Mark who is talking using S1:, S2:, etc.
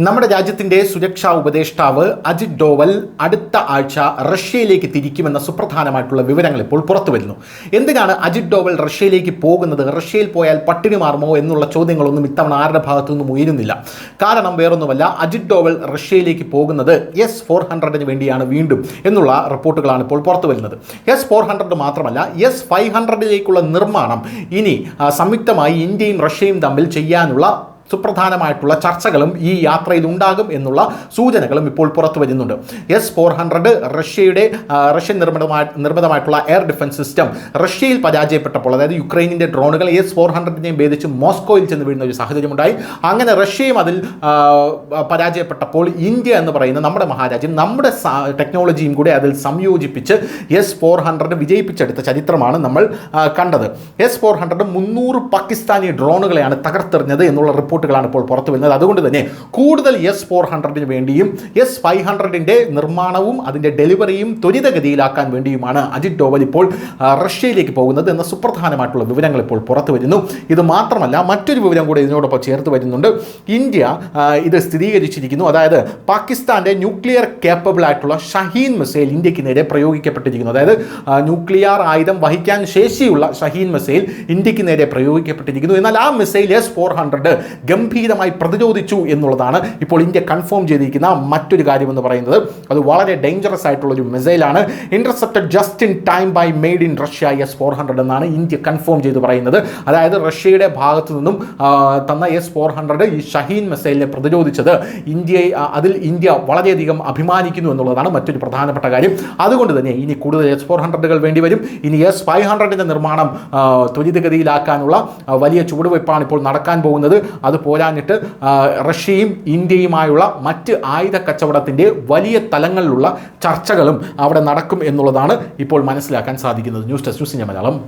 S1: നമ്മുടെ രാജ്യത്തിന്റെ സുരക്ഷാ ഉപദേഷ്ടാവ് അജിത് ഡോവൽ അടുത്ത ആഴ്ച റഷ്യയിലേക്ക് തിരിക്കുമെന്ന സുപ്രധാനമായിട്ടുള്ള വിവരങ്ങൾ ഇപ്പോൾ പുറത്തു വരുന്നു. എന്തിനാണ് അജിത് ഡോവൽ റഷ്യയിലേക്ക് പോകുന്നത്? റഷ്യയിൽ പോയാൽ പട്ടിണി മാറുമോ എന്നുള്ള ചോദ്യങ്ങളൊന്നും ഇത്തവണ ആരുടെ ഭാഗത്തു നിന്നും ഉയരുന്നില്ല. കാരണം വേറൊന്നുമല്ല, അജിത് ഡോവൽ റഷ്യയിലേക്ക് പോകുന്നത് S-400 വേണ്ടിയാണ് വീണ്ടും എന്നുള്ള റിപ്പോർട്ടുകളാണ് ഇപ്പോൾ പുറത്തു വരുന്നത്. S-400 മാത്രമല്ല, S-500 നിർമ്മാണം ഇനി സംയുക്തമായി ഇന്ത്യയും റഷ്യയും തമ്മിൽ ചെയ്യാനുള്ള സുപ്രധാനമായിട്ടുള്ള ചർച്ചകളും ഈ യാത്രയിൽ ഉണ്ടാകും എന്നുള്ള സൂചനകളും ഇപ്പോൾ പുറത്തു വരുന്നുണ്ട്. S-400 റഷ്യൻ നിർമ്മിതമായിട്ടുള്ള എയർ ഡിഫൻസ് സിസ്റ്റം റഷ്യയിൽ പരാജയപ്പെട്ടപ്പോൾ, അതായത് യുക്രൈനിൻ്റെ ഡ്രോണുകൾ S-400 ഭേദിച്ച് മോസ്കോയിൽ ചെന്ന് വീഴുന്ന ഒരു സാഹചര്യമുണ്ടായി. അങ്ങനെ റഷ്യയും അതിൽ പരാജയപ്പെട്ടപ്പോൾ ഇന്ത്യ എന്ന് പറയുന്ന നമ്മുടെ മഹാരാജ്യം നമ്മുടെ ടെക്നോളജിയും കൂടി അതിൽ സംയോജിപ്പിച്ച് S-400 വിജയിപ്പിച്ചെടുത്ത ചരിത്രമാണ് നമ്മൾ കണ്ടത്. S-400 300 പാകിസ്ഥാനി ഡ്രോണുകളെയാണ് തകർത്തെറിഞ്ഞത് എന്നുള്ള റിപ്പോർട്ടുകളാണ് ഇപ്പോൾ പുറത്തു വരുന്നത്. അതുകൊണ്ട് തന്നെ കൂടുതൽ S-400 വേണ്ടിയും S-500 നിർമ്മാണവും അതിൻ്റെ ഡെലിവറിയും ത്വരിതഗതിയിലാക്കാൻ വേണ്ടിയുമാണ് അജിത് ഡോവൽ ഇപ്പോൾ റഷ്യയിലേക്ക് പോകുന്നത് എന്ന സുപ്രധാനമായിട്ടുള്ള വിവരങ്ങൾ ഇപ്പോൾ പുറത്തു വരുന്നു. ഇത് മാത്രമല്ല, മറ്റൊരു വിവരം കൂടി ഇതിനോടൊപ്പം ചേർത്ത് വരുന്നുണ്ട്. ഇന്ത്യ ഇത് സ്ഥിരീകരിച്ചിരിക്കുന്നു. അതായത് പാകിസ്ഥാൻ്റെ ന്യൂക്ലിയർ കേപ്പബിൾ ആയിട്ടുള്ള ഷഹീൻ മിസൈൽ ഇന്ത്യക്ക് നേരെ പ്രയോഗിക്കപ്പെട്ടിരിക്കുന്നു. അതായത് ന്യൂക്ലിയർ ആയുധം വഹിക്കാൻ ശേഷിയുള്ള ഷഹീൻ മിസൈൽ ഇന്ത്യക്ക് നേരെ പ്രയോഗിക്കപ്പെട്ടിരിക്കുന്നു. എന്നാൽ ആ മിസൈൽ S-400 ഗംഭീരമായി പ്രതിരോധിച്ചു എന്നുള്ളതാണ് ഇപ്പോൾ ഇന്ത്യ കൺഫേം ചെയ്തിരിക്കുന്ന മറ്റൊരു കാര്യമെന്ന് പറയുന്നത്. അത് വളരെ ഡേഞ്ചറസ് ആയിട്ടുള്ളൊരു മിസൈലാണ്. Intercepted just in time by made in Russia S-400 എന്നാണ് ഇന്ത്യ കൺഫേം ചെയ്ത് പറയുന്നത്. അതായത് റഷ്യയുടെ ഭാഗത്തു നിന്നും തന്ന S-400 ഈ ഷഹീൻ മിസൈലിനെ പ്രതിരോധിച്ചത് അതിൽ ഇന്ത്യ വളരെയധികം അഭിമാനിക്കുന്നു എന്നുള്ളതാണ് മറ്റൊരു പ്രധാനപ്പെട്ട കാര്യം. അതുകൊണ്ട് തന്നെ ഇനി കൂടുതൽ S-400 വേണ്ടി വരും. ഇനി S-500 നിർമ്മാണം ത്വരിതഗതിയിലാക്കാനുള്ള വലിയ ചുവടുവയ്പ്പാണ് ഇപ്പോൾ നടക്കാൻ പോകുന്നത്. അത് പോരാഞ്ഞിട്ട് റഷ്യയും ഇന്ത്യയുമായുള്ള മറ്റ് ആയുധ കച്ചവടത്തിൻ്റെ വലിയ തലങ്ങളിലുള്ള ചർച്ചകളും അവിടെ നടക്കും എന്നുള്ളതാണ് ഇപ്പോൾ മനസ്സിലാക്കാൻ സാധിക്കുന്നത്. News desk news India Malayalam.